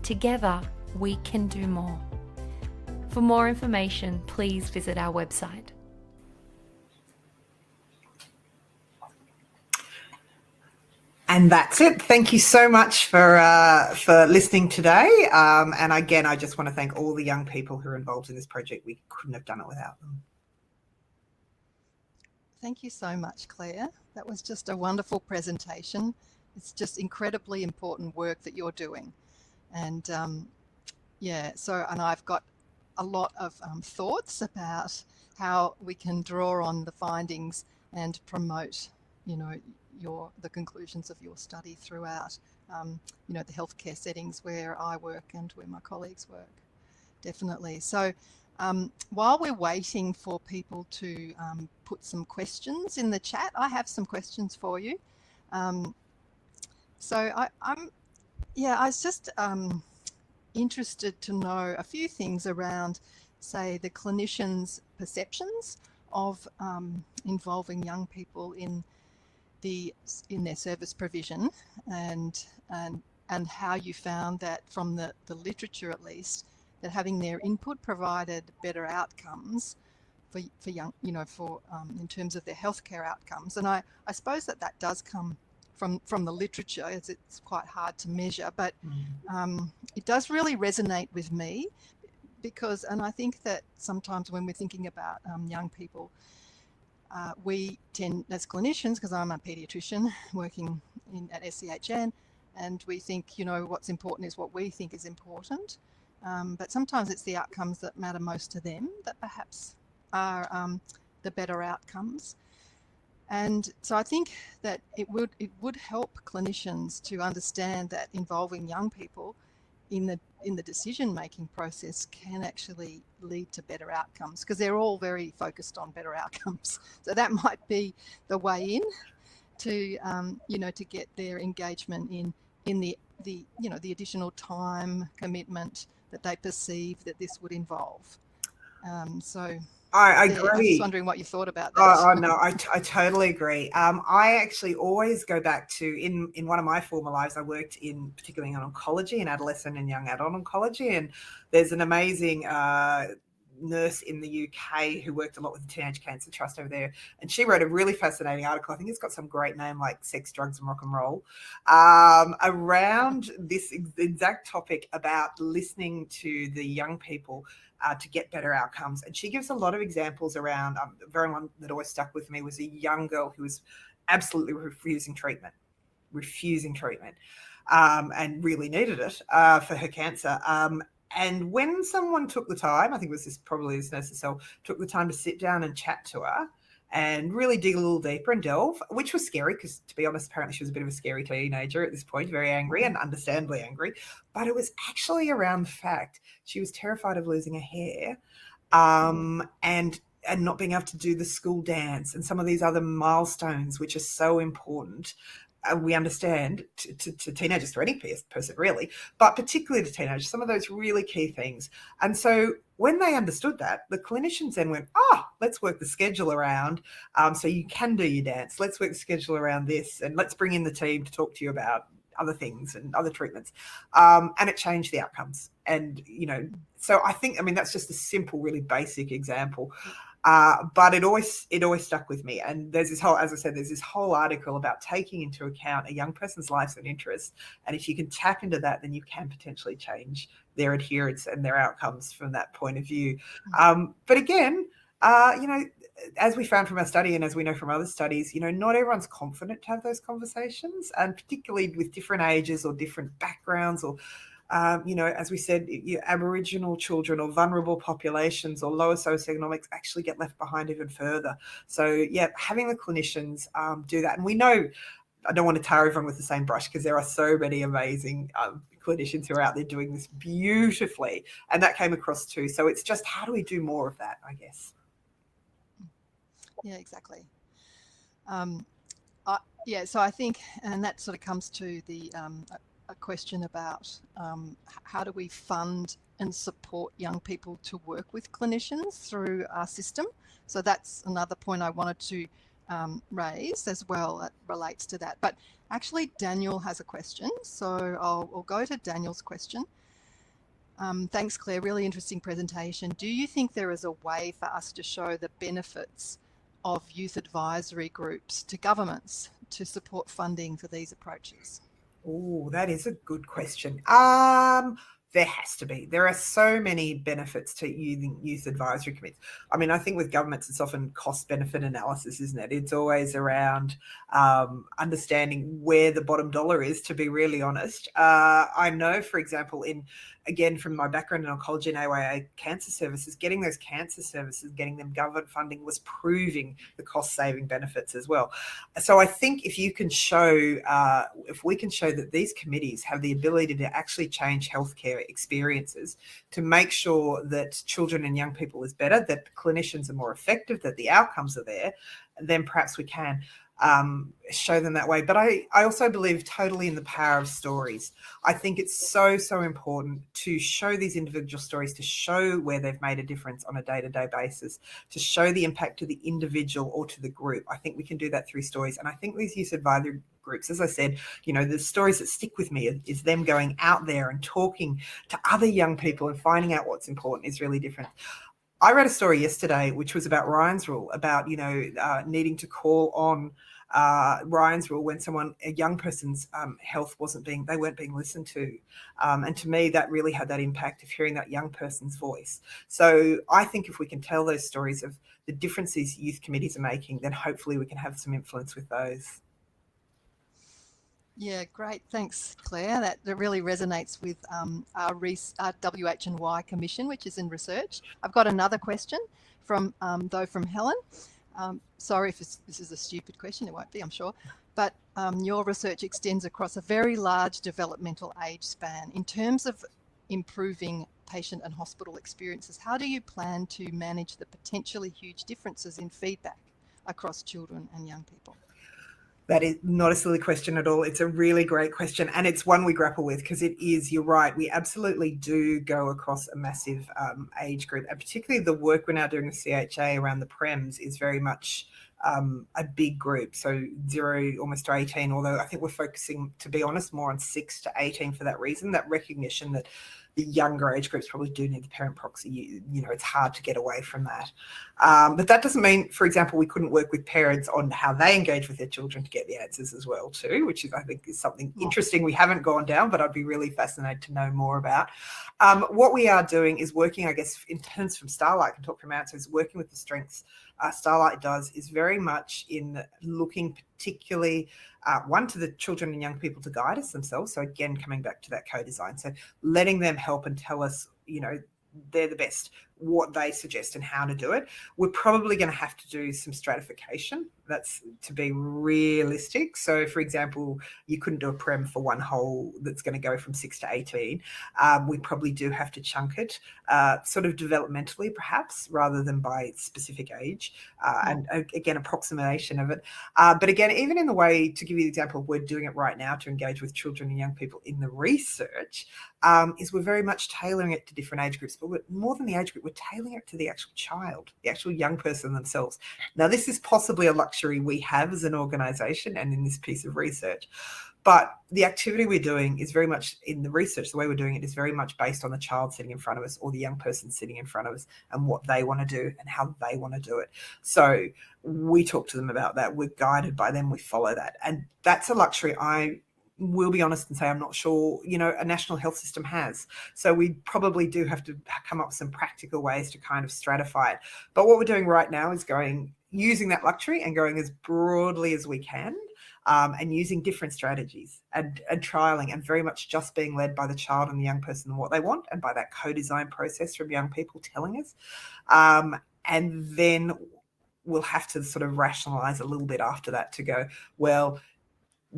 Together, we can do more. For more information, please visit our website.
And that's it. Thank you so much for listening today. And again, I just want to thank all the young people who are involved in this project. We couldn't have done it without them.
Thank you so much, Claire. That was just a wonderful presentation. It's just incredibly important work that you're doing. And and I've got a lot of thoughts about how we can draw on the findings and promote, the conclusions of your study throughout, the healthcare settings where I work and where my colleagues work. Definitely. So while we're waiting for people to put some questions in the chat, I have some questions for you. I was just interested to know a few things around, say, the clinicians' perceptions of involving young people in their service provision, and how you found that from the literature, at least, that having their input provided better outcomes for young, in terms of their healthcare outcomes. And I suppose that does come from the literature, as it's quite hard to measure, but it does really resonate with me because, and I think that sometimes when we're thinking about young people, we tend, as clinicians, because I'm a paediatrician working at SCHN, and we think, what's important is what we think is important. But sometimes it's the outcomes that matter most to them that perhaps are the better outcomes. And so I think that it would help clinicians to understand that involving young people in the decision-making process can actually lead to better outcomes, because they're all very focused on better outcomes. So that might be the way in to to get their engagement in the additional time commitment that they perceive that this would involve.
I
I was
agree.
just wondering what you thought about that.
Oh no, I totally agree. I actually always go back to, in one of my former lives, I worked particularly in oncology, in adolescent and young adult oncology, and there's an amazing nurse in the UK who worked a lot with the Teenage Cancer Trust over there, and she wrote a really fascinating article. I think it's got some great name like Sex, Drugs and Rock and Roll, around this exact topic about listening to the young people to get better outcomes. And she gives a lot of examples around, the very one that always stuck with me was a young girl who was absolutely refusing treatment, and really needed it for her cancer. And when someone took the time, I think it was this nurse herself, took the time to sit down and chat to her and really dig a little deeper and delve, which was scary because, to be honest, apparently she was a bit of a scary teenager at this point, very angry and understandably angry. But it was actually around the fact she was terrified of losing her hair, and not being able to do the school dance and some of these other milestones, which are so important. we understand to teenagers, to any person really, but particularly to teenagers, some of those really key things. And so when they understood that, the clinicians then went, let's work the schedule around, so you can do your dance. Let's work the schedule around this, and let's bring in the team to talk to you about other things and other treatments. And it changed the outcomes. And, so I think, that's just a simple, really basic example. But it always stuck with me. And there's this whole, as I said, there's this whole article about taking into account a young person's lives and interests. And if you can tap into that, then you can potentially change their adherence and their outcomes from that point of view. But again, as we found from our study and as we know from other studies, not everyone's confident to have those conversations, and particularly with different ages or different backgrounds or as we said, Aboriginal children or vulnerable populations or lower socioeconomics actually get left behind even further. So, having the clinicians do that. And we know, I don't want to tar everyone with the same brush because there are so many amazing clinicians who are out there doing this beautifully. And that came across too. So it's just, how do we do more of that, I guess?
Yeah, exactly. So I think, and that sort of comes to the a question about how do we fund and support young people to work with clinicians through our system. So that's another point I wanted to raise as well that relates to that. But actually, Daniel has a question. So I'll go to Daniel's question. Thanks, Claire. Really interesting presentation. Do you think there is a way for us to show the benefits of youth advisory groups to governments to support funding for these approaches?
Oh, that is a good question. There has to be. There are so many benefits to using youth advisory committees. I think with governments, it's often cost-benefit analysis, isn't it? It's always around understanding where the bottom dollar is, to be really honest. I know, for example, again, from my background in oncology and AYA cancer services, getting those cancer services, getting them government funding was proving the cost-saving benefits as well. So I think if we can show that these committees have the ability to actually change healthcare experiences to make sure that children and young people is better, that clinicians are more effective, that the outcomes are there, then perhaps we can show them that way. But I also believe totally in the power of stories. I think it's so important to show these individual stories, to show where they've made a difference on a day-to-day basis, to show the impact to the individual or to the group. I think we can do that through stories. And I think these youth advisory groups, as I said, the stories that stick with me is them going out there and talking to other young people and finding out what's important is really different. I read a story yesterday which was about Ryan's Rule, about needing to call on Ryan's Rule when a young person's health they weren't being listened to, and to me that really had that impact of hearing that young person's voice. So I think if we can tell those stories of the differences youth committees are making, then hopefully we can have some influence with those.
Yeah, great. Thanks, Claire. That really resonates with our WH&Y commission, which is in research. I've got another question from Helen. Sorry if this is a stupid question. It won't be, I'm sure. But your research extends across a very large developmental age span. In terms of improving patient and hospital experiences, how do you plan to manage the potentially huge differences in feedback across children and young people?
That is not a silly question at all. It's a really great question, and it's one we grapple with because it is, you're right, we absolutely do go across a massive age group, and particularly the work we're now doing with CHA around the PREMS is very much a big group, so 0 almost to 18, although I think we're focusing, to be honest, more on 6 to 18 for that reason, that recognition that the younger age groups probably do need the parent proxy. It's hard to get away from that. But that doesn't mean, for example, we couldn't work with parents on how they engage with their children to get the answers as well too, which I think is something interesting we haven't gone down, but I'd be really fascinated to know more about. What we are doing is working, I guess, in terms from Starlight, I can talk from our answers, working with the strengths Starlight does is very much in looking particularly one, to the children and young people to guide us themselves. So again, coming back to that co-design. So letting them help and tell us, they're the best. what they suggest and how to do it. We're probably going to have to do some stratification. That's to be realistic. So, for example, you couldn't do a prem for one whole that's going to go from 6 to 18. We probably do have to chunk it sort of developmentally, perhaps, rather than by specific age, and again, approximation of it. But again, even in the way, to give you the example, we're doing it right now to engage with children and young people in the research, is we're very much tailoring it to different age groups, but more than the age group, we're tailoring it to the actual child, the actual young person themselves. Now, this is possibly a luxury we have as an organisation and in this piece of research, but the activity we're doing is very much in the research, the way we're doing it is very much based on the child sitting in front of us or the young person sitting in front of us and what they want to do and how they want to do it. So we talk to them about that. We're guided by them. We follow that. And that's a luxury I will be honest and say I'm not sure, a national health system has. So we probably do have to come up with some practical ways to kind of stratify it. But what we're doing right now is using that luxury and going as broadly as we can, and using different strategies and trialing, and very much just being led by the child and the young person and what they want, and by that co-design process from young people telling us. And then we'll have to sort of rationalize a little bit after that to go, well,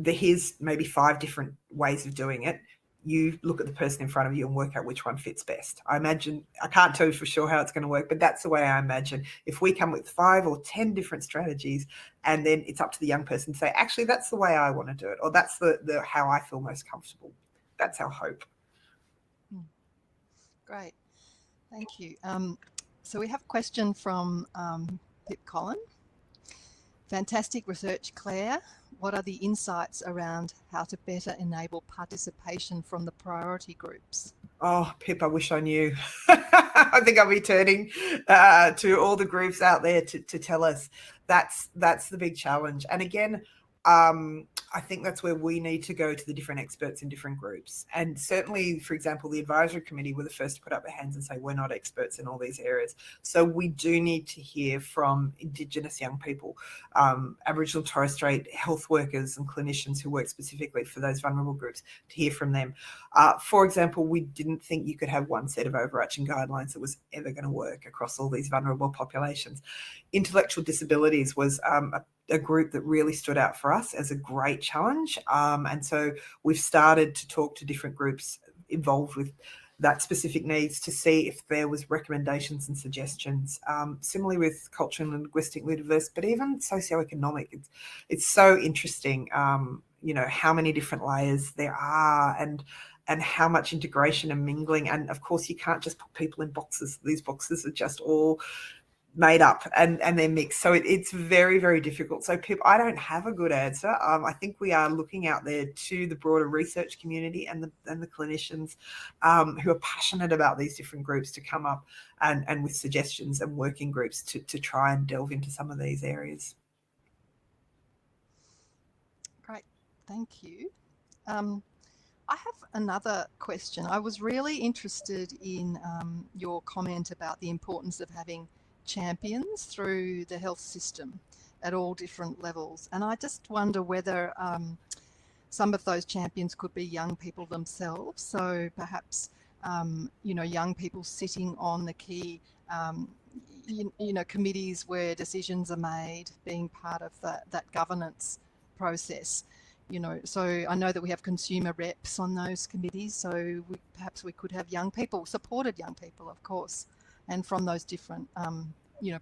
here's maybe 5 different ways of doing it. You look at the person in front of you and work out which one fits best. I imagine, I can't tell you for sure how it's going to work, but that's the way I imagine. If we come with 5 or 10 different strategies, and then it's up to the young person to say, actually, that's the way I want to do it, or that's the how I feel most comfortable. That's our hope.
Great. Thank you. So we have a question from Pip Collin. Fantastic research, Claire. What are the insights around how to better enable participation from the priority groups?
Oh, Pip, I wish I knew. I think I'll be turning to all the groups out there to tell us. That's the big challenge. And again, I think that's where we need to go to the different experts in different groups. And certainly, for example, the advisory committee were the first to put up their hands and say, we're not experts in all these areas. So we do need to hear from Indigenous young people, Aboriginal and Torres Strait health workers and clinicians who work specifically for those vulnerable groups, to hear from them. For example, we didn't think you could have one set of overarching guidelines that was ever going to work across all these vulnerable populations. Intellectual disabilities was a group that really stood out for us as a great challenge. And so we've started to talk to different groups involved with that specific needs to see if there was recommendations and suggestions. Similarly with culturally and linguistically diverse, but even socioeconomic. It's so interesting, how many different layers there are and how much integration and mingling. And of course, you can't just put people in boxes. These boxes are just all made up and they're mixed. So it's very, very difficult. So Pip, I don't have a good answer. I think we are looking out there to the broader research community and the clinicians who are passionate about these different groups to come up and with suggestions and working groups to try and delve into some of these areas.
Great, thank you. I have another question. I was really interested in your comment about the importance of having champions through the health system at all different levels. And I just wonder whether some of those champions could be young people themselves. So perhaps, young people sitting on the key, committees where decisions are made, being part of that governance process. So I know that we have consumer reps on those committees. So perhaps we could have young people, supported young people, of course, and from those different,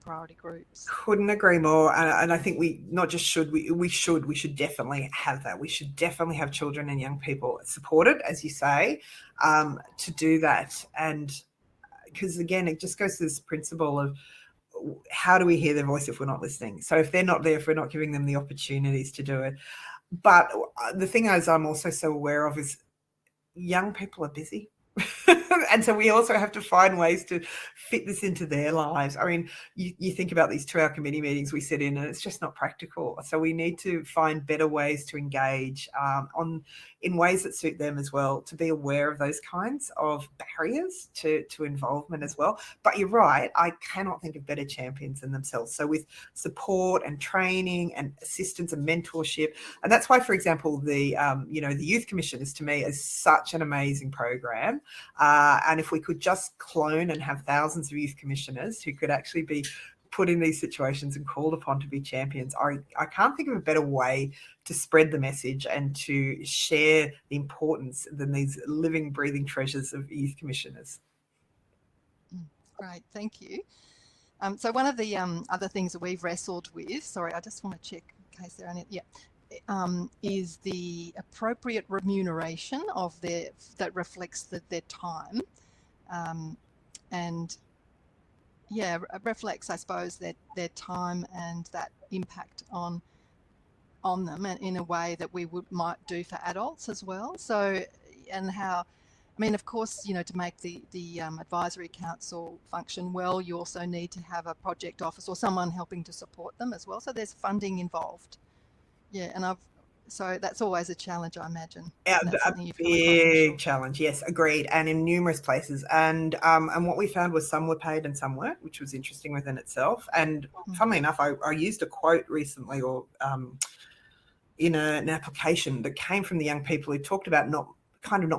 priority groups.
Couldn't agree more. And I think we not just should, we should definitely have that. We should definitely have children and young people supported, as you say, to do that. And because, again, it just goes to this principle of how do we hear their voice if we're not listening? So if they're not there, if we're not giving them the opportunities to do it. But the thing is I'm also so aware of is young people are busy. And so we also have to find ways to fit this into their lives. I mean, you think about these 2-hour committee meetings we sit in and it's just not practical. So we need to find better ways to engage in ways that suit them as well, to be aware of those kinds of barriers to involvement as well. But you're right, I cannot think of better champions than themselves. So with support and training and assistance and mentorship. And that's why, for example, the Youth Commission is to me is such an amazing program. And if we could just clone and have thousands of youth commissioners who could actually be put in these situations and called upon to be champions, I can't think of a better way to spread the message and to share the importance than these living, breathing treasures of youth commissioners.
Great, thank you. So one of the other things that we've wrestled with, sorry, I just want to check in case there are any, is the appropriate remuneration of that reflects their time, and reflects, I suppose, their time and that impact on them, and in a way that we might do for adults as well. So, and how, I mean, of course, to make the advisory council function well, you also need to have a project office or someone helping to support them as well. So there's funding involved. Yeah, and so that's always a challenge, I imagine.
Yeah, a big challenge. Yes, agreed. And in numerous places. And what we found was some were paid and some weren't, which was interesting within itself. And funnily enough, I used a quote recently, or in an application that came from the young people who talked about not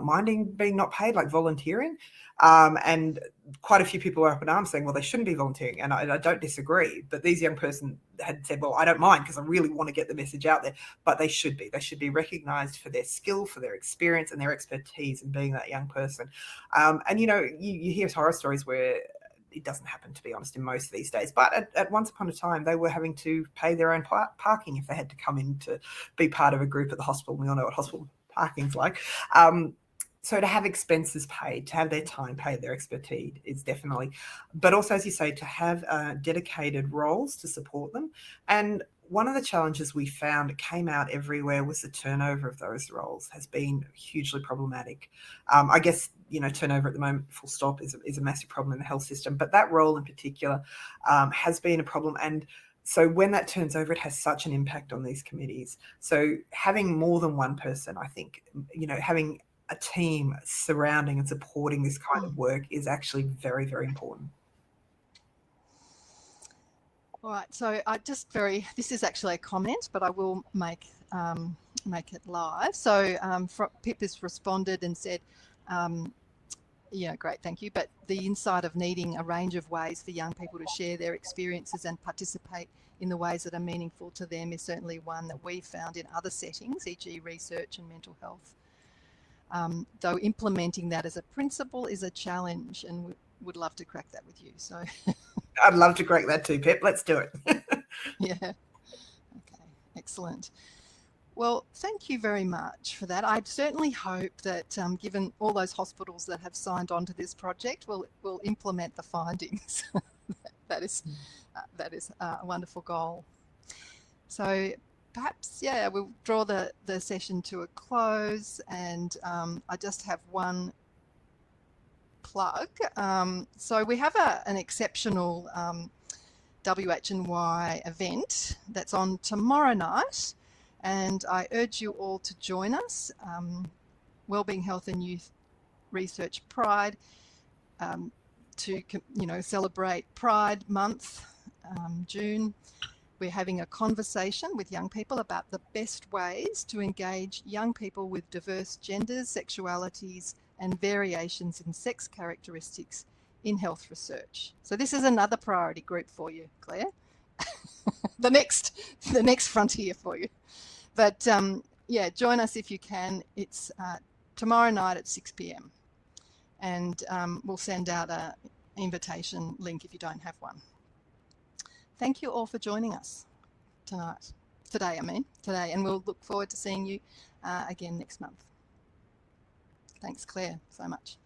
minding being not paid, like volunteering. And quite a few people were up in arms saying, well, they shouldn't be volunteering. And I don't disagree. But these young person had said, well, I don't mind because I really want to get the message out there. But they should be. They should be recognised for their skill, for their experience and their expertise in being that young person. And, you hear horror stories where it doesn't happen, to be honest, in most of these days. But at once upon a time, they were having to pay their own parking if they had to come in to be part of a group at the hospital. We all know what hospital parking's like. So to have expenses paid, to have their time paid, their expertise is definitely, but also, as you say, to have dedicated roles to support them. And one of the challenges we found came out everywhere was the turnover of those roles has been hugely problematic. I guess, turnover at the moment, full stop, is a massive problem in the health system, but that role in particular has been a problem. And so when that turns over, it has such an impact on these committees. So having more than one person, I think, having a team surrounding and supporting this kind of work is actually very, very important.
All right, so this is actually a comment, but I will make it live. So Pip has responded and said, great, thank you. But the insight of needing a range of ways for young people to share their experiences and participate in the ways that are meaningful to them is certainly one that we found in other settings, e.g. research and mental health. Though implementing that as a principle is a challenge, and we would love to crack that with you. So
I'd love to crack that too, Pip. Let's do it.
Yeah. Okay, excellent. Well, thank you very much for that. I certainly hope that given all those hospitals that have signed on to this project, we'll implement the findings. That is a wonderful goal. So perhaps, we'll draw the session to a close, and I just have one plug. So we have an exceptional WH&Y event that's on tomorrow night, and I urge you all to join us. Wellbeing, Health and Youth Research Pride, to celebrate Pride Month, June. We're having a conversation with young people about the best ways to engage young people with diverse genders, sexualities, and variations in sex characteristics in health research. So this is another priority group for you, Claire. the next frontier for you. But join us if you can. It's tomorrow night at 6 p.m. And we'll send out an invitation link if you don't have one. Thank you all for joining us today, and we'll look forward to seeing you again next month. Thanks, Claire, so much.